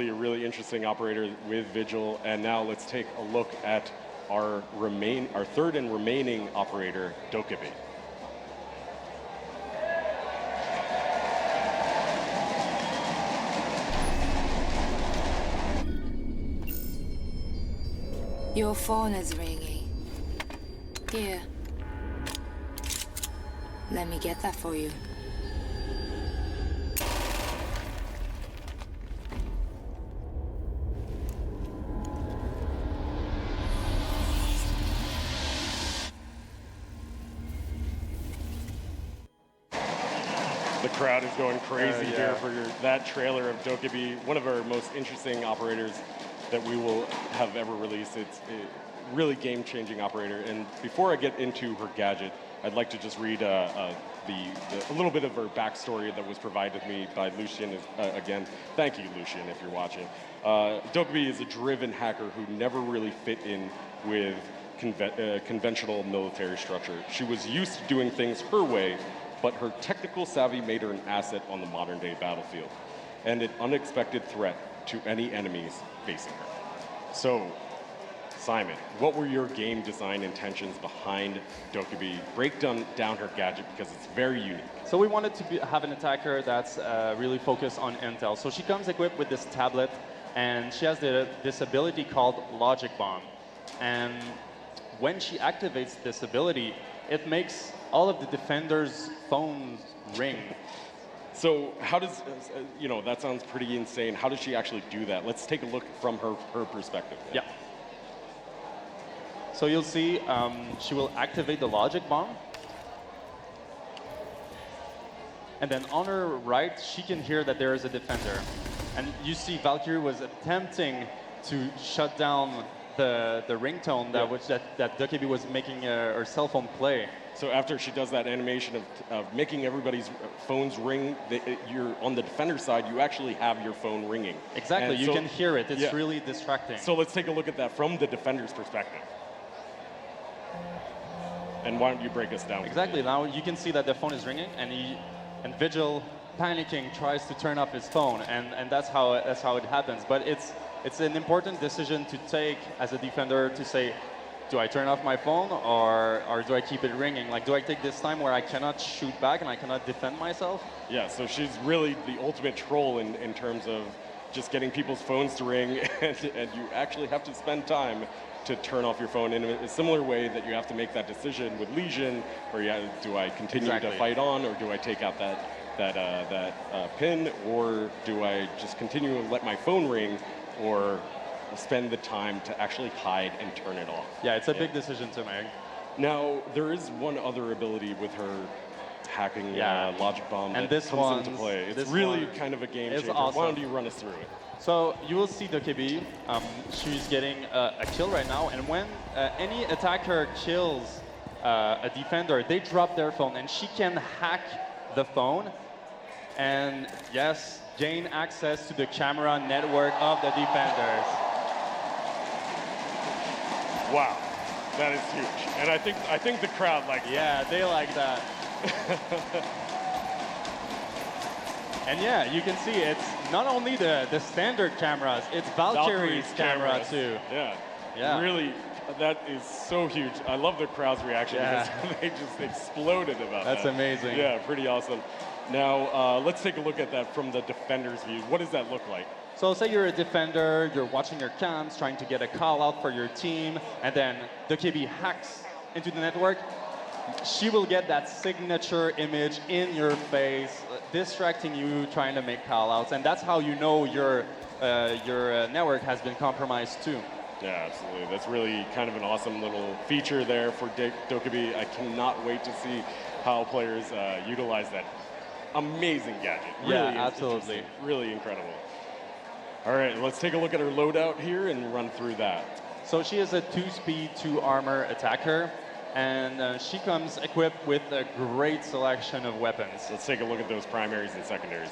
A really interesting operator with Vigil, and now let's take a look at our third and remaining operator, DOKKAEBI. Your phone is ringing. Here. Let me get that for you. The crowd is going crazy here for that trailer of DOKKAEBI, one of our most interesting operators that we will have ever released. It's a really game-changing operator. And before I get into her gadget, I'd like to just read a little bit of her backstory that was provided to me by Lucien. Again, thank you, Lucien, if you're watching. DOKKAEBI is a driven hacker who never really fit in with conventional military structure. She was used to doing things her way, but her technical savvy made her an asset on the modern-day battlefield, and an unexpected threat to any enemies facing her. So, Simon, what were your game design intentions behind DOKKAEBI? Break down her gadget because it's very unique. So we wanted to have an attacker that's really focused on intel. So she comes equipped with this tablet, and she has this ability called Logic Bomb. And when she activates this ability, it makes all of the defenders' phones ring. So how does, that sounds pretty insane. How does she actually do that? Let's take a look from her perspective. Yeah. So you'll see she will activate the Logic Bomb. And then on her right, she can hear that there is a defender. And you see Valkyrie was attempting to shut down the ringtone that DOKKAEBI was making her cell phone play. So after she does that animation of making everybody's phones ring, you're on the defender side, you actually have your phone ringing. Exactly, and you can hear it. It's really distracting. So let's take a look at that from the defender's perspective. And why don't you break us down? Exactly, now you can see that the phone is ringing, and Vigil, panicking, tries to turn off his phone, and that's how it happens. But it's an important decision to take as a defender to say, do I turn off my phone or do I keep it ringing? Like, do I take this time where I cannot shoot back and I cannot defend myself? Yeah, so she's really the ultimate troll in terms of just getting people's phones to ring, and you actually have to spend time to turn off your phone in a similar way that you have to make that decision with Legion, where do I continue to fight on, or do I take out that pin, or do I just continue to let my phone ring, or spend the time to actually hide and turn it off? Yeah, it's a big decision to make. Now, there is one other ability with her hacking Logic Bomb that comes into play. It's really kind of a game changer. Awesome. Why don't you run us through it? So you will see DOKKAEBI. She's getting a kill right now, and when any attacker kills a defender, they drop their phone, and she can hack the phone, and yes, gain access to the camera network of the defenders. Wow, that is huge, and I think the crowd likes that. Yeah, they like that. And yeah, you can see it's not only the standard cameras, it's Valkyrie's camera too. Yeah, really, that is so huge. I love the crowd's reaction because they just exploded about that. That's amazing. Yeah, pretty awesome. Now, let's take a look at that from the defender's view. What does that look like? So say you're a defender, you're watching your cams, trying to get a call out for your team, and then DOKKAEBI hacks into the network. She will get that signature image in your face, distracting you, trying to make call outs, and that's how you know your network has been compromised too. Yeah, absolutely. That's really kind of an awesome little feature there for DOKKAEBI. I cannot wait to see how players utilize that amazing gadget. Really absolutely. Really incredible. All right, let's take a look at her loadout here and run through that. So she is a 2-speed, 2-armor attacker, and she comes equipped with a great selection of weapons. Let's take a look at those primaries and secondaries,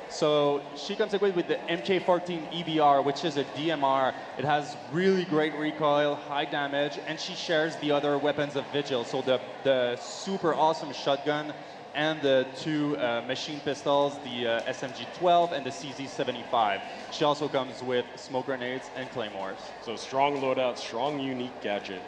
So she comes equipped with the MK14 EBR, which is a DMR. It has really great recoil, high damage, and she shares the other weapons of Vigil. So the super awesome shotgun and the two machine pistols, the SMG-12 and the CZ-75. She also comes with smoke grenades and claymores. So strong loadout, strong unique gadget.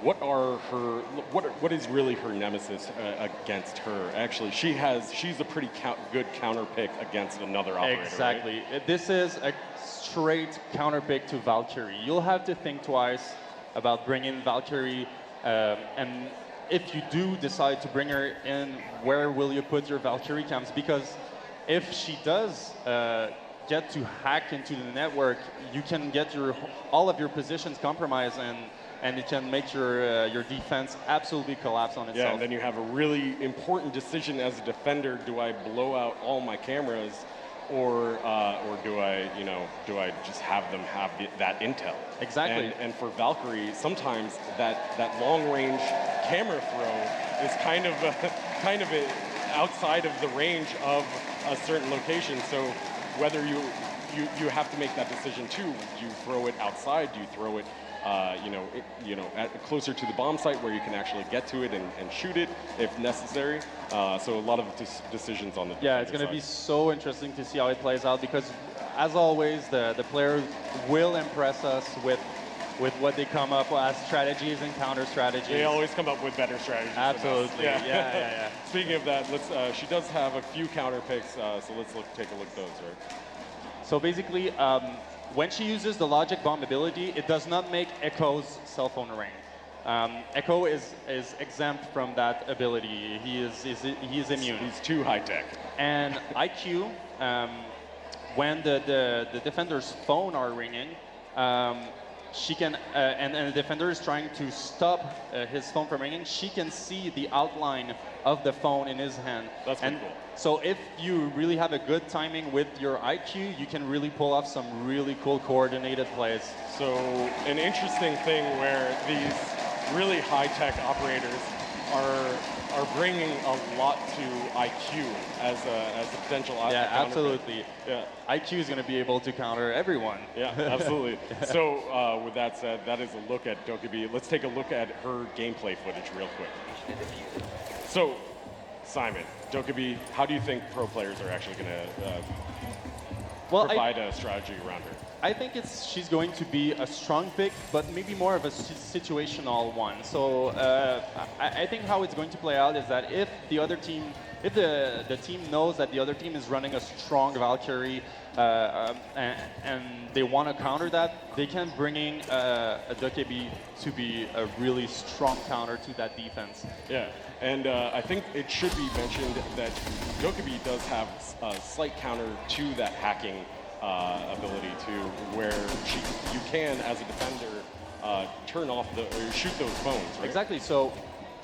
What are her? What is really her nemesis against her? Actually, she's a pretty good counter pick against another operator. Exactly. Right? This is a straight counter pick to Valkyrie. You'll have to think twice about bringing Valkyrie, and if you do decide to bring her in, where will you put your Valkyrie cams? Because if she does get to hack into the network, you can get all of your positions compromised, and it can make your defense absolutely collapse on itself. Yeah, and then you have a really important decision as a defender: do I blow out all my cameras, or do I just have them have that intel? Exactly. And for Valkyrie, sometimes that long range camera throw is kind of outside of the range of a certain location. So whether you have to make that decision too. Do you throw it outside? Do you throw it closer to the bomb site where you can actually get to it and shoot it if necessary? So a lot of decisions on the yeah, it's going to be so interesting to see how it plays out, because as always, the players will impress us with what they come up with as strategies and counter strategies. They always come up with better strategies. Absolutely. Yeah. Speaking of that, she does have a few counter picks, so let's take a look at those, right? So basically, when she uses the logic bomb ability, it does not make Echo's cell phone ring. Echo is exempt from that ability. He is immune. He's too high tech. And IQ, when the defender's phone are ringing, she can, and the defender is trying to stop his phone from ringing, she can see the outline of the phone in his hand. That's pretty cool. So if you really have a good timing with your IQ, you can really pull off some really cool coordinated plays. So an interesting thing where these really high-tech operators are bringing a lot to IQ as a potential yeah, counter. Absolutely. Yeah. IQ is going to be able to counter everyone. Yeah, absolutely. So with that said, that is a look at DOKKAEBI. Let's take a look at her gameplay footage real quick. So, Simon, DOKKAEBI, how do you think pro players are actually going to provide a strategy around her? I think she's going to be a strong pick, but maybe more of a situational one. So I think how it's going to play out is that if the team knows that the other team is running a strong Valkyrie and they want to counter that, they can bring in a DOKKAEBI to be a really strong counter to that defense. Yeah, and I think it should be mentioned that DOKKAEBI does have a slight counter to that hacking ability too, where you can, as a defender, turn off or shoot those phones, right? Exactly. So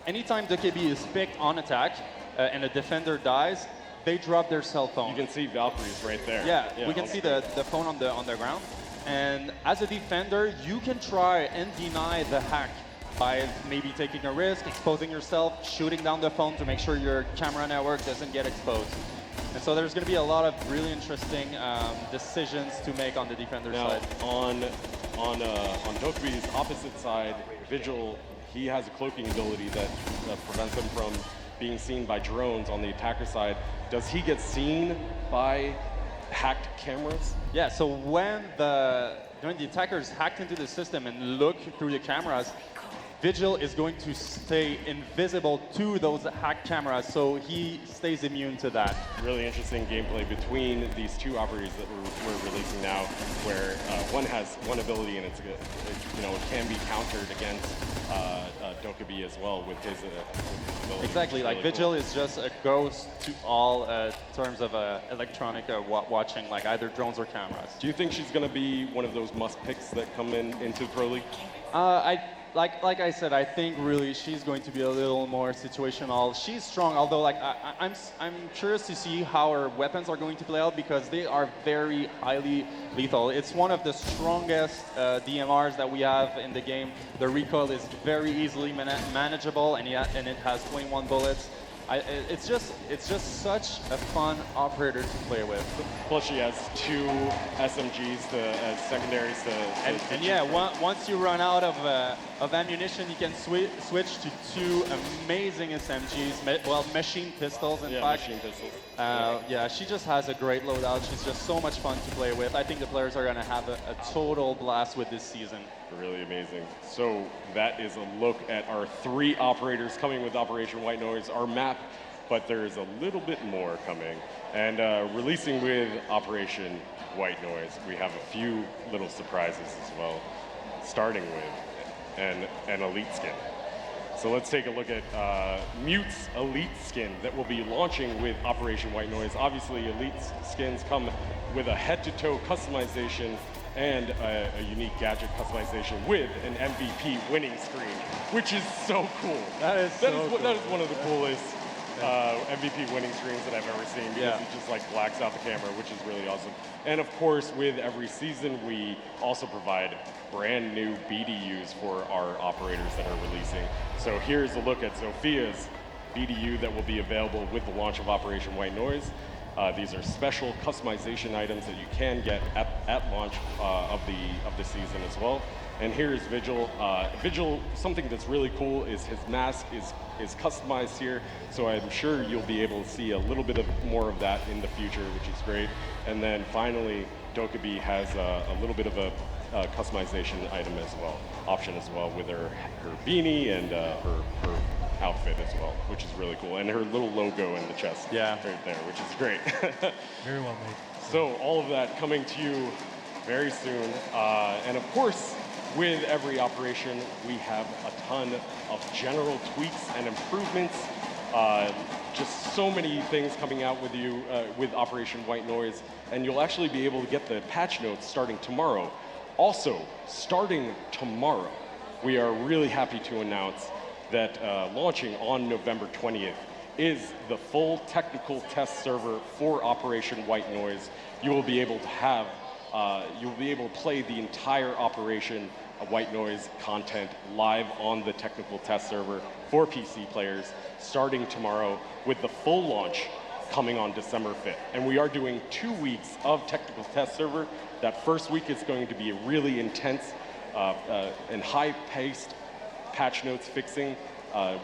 anytime DOKKAEBI is picked on attack and a defender dies, they drop their cell phone. You can see Valkyrie's right there. Yeah, we can see the phone on the ground. And as a defender, you can try and deny the hack by maybe taking a risk, exposing yourself, shooting down the phone to make sure your camera network doesn't get exposed. And so there's going to be a lot of really interesting decisions to make on the defender side. On DOKKAEBI's opposite side, Vigil, he has a cloaking ability that prevents him from being seen by drones on the attacker side. Does he get seen by hacked cameras? Yeah, so when the attackers hacked into the system and look through the cameras, Vigil is going to stay invisible to those hacked cameras, so he stays immune to that. Really interesting gameplay between these two operators that we're releasing now, where one has one ability and it can be countered against DOKKAEBI as well with his ability. Exactly, like really Vigil is just a ghost to all terms of electronic watching, like either drones or cameras. Do you think she's going to be one of those must picks that come into the Pro League? Like I said, I think really she's going to be a little more situational. She's strong, although I'm curious to see how her weapons are going to play out, because they are very highly lethal. It's one of the strongest DMRs that we have in the game. The recoil is very easily manageable, and it has 21 bullets. It's just such a fun operator to play with. Plus, she has two SMGs as secondaries to yeah, once you run out of of ammunition, you can switch to 2 amazing SMGs, well, machine pistols, in fact. Machine pistols. Yeah, she just has a great loadout. She's just so much fun to play with. I think the players are going to have a total blast with this season. Really amazing. So that is a look at our 3 operators coming with Operation White Noise, our map, but there is a little bit more coming. And releasing with Operation White Noise, we have a few little surprises as well, starting with an elite skin. So let's take a look at Mute's elite skin that will be launching with Operation White Noise. Obviously, elite skins come with a head-to-toe customization and a unique gadget customization with an MVP winning screen, which is so cool. That is one of the coolest MVP winning screens that I've ever seen, because it just like blacks out the camera, which is really awesome. And of course, with every season, we also provide brand new BDUs for our operators that are releasing. So here's a look at Zophia's BDU that will be available with the launch of Operation White Noise. These are special customization items that you can get at launch of the season as well. And here's Vigil. Vigil, something that's really cool is his mask is customized here, so I'm sure you'll be able to see a little bit more of that in the future, which is great. And then finally, DOKKAEBI has a little bit of a customization option as well, with her beanie and her outfit as well, which is really cool. And her little logo in the chest right there, which is great. Very well made. So all of that coming to you very soon. And of course, with every operation, we have a ton of general tweaks and improvements. Just so many things coming out with you with Operation White Noise, and you'll actually be able to get the patch notes starting tomorrow. Also, starting tomorrow, we are really happy to announce that launching on November 20th is the full technical test server for Operation White Noise. You will be able to have, you'll be able to play the entire Operation White Noise content live on the technical test server for PC players starting tomorrow, with the full launch coming on December 5th. And we are doing 2 weeks of technical test server. That first week is going to be a really intense and high-paced patch notes fixing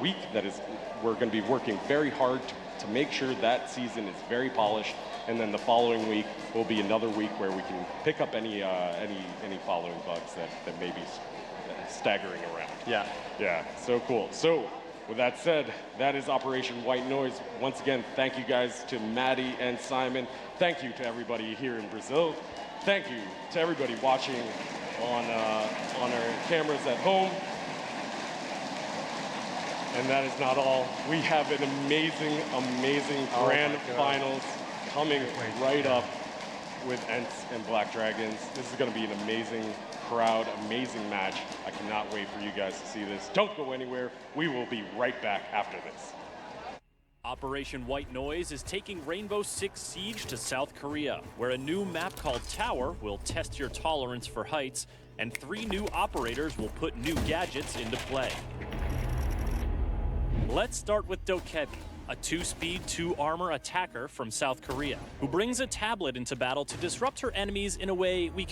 week. We're going to be working very hard to make sure that season is very polished. And then the following week will be another week where we can pick up any following bugs that may be staggering around. Yeah, so cool. So with that said, that is Operation White Noise. Once again, thank you guys to Maddie and Simon. Thank you to everybody here in Brazil. Thank you to everybody watching on our cameras at home. And that is not all. We have an amazing grand finals coming right up with Ents and Black Dragons. This is going to be an amazing crowd, amazing match. I cannot wait for you guys to see this. Don't go anywhere. We will be right back after this. Operation White Noise is taking Rainbow Six Siege to South Korea, where a new map called Tower will test your tolerance for heights, and 3 new operators will put new gadgets into play. Let's start with DOKKAEBI, a 2-speed, 2-armor attacker from South Korea, who brings a tablet into battle to disrupt her enemies in a way we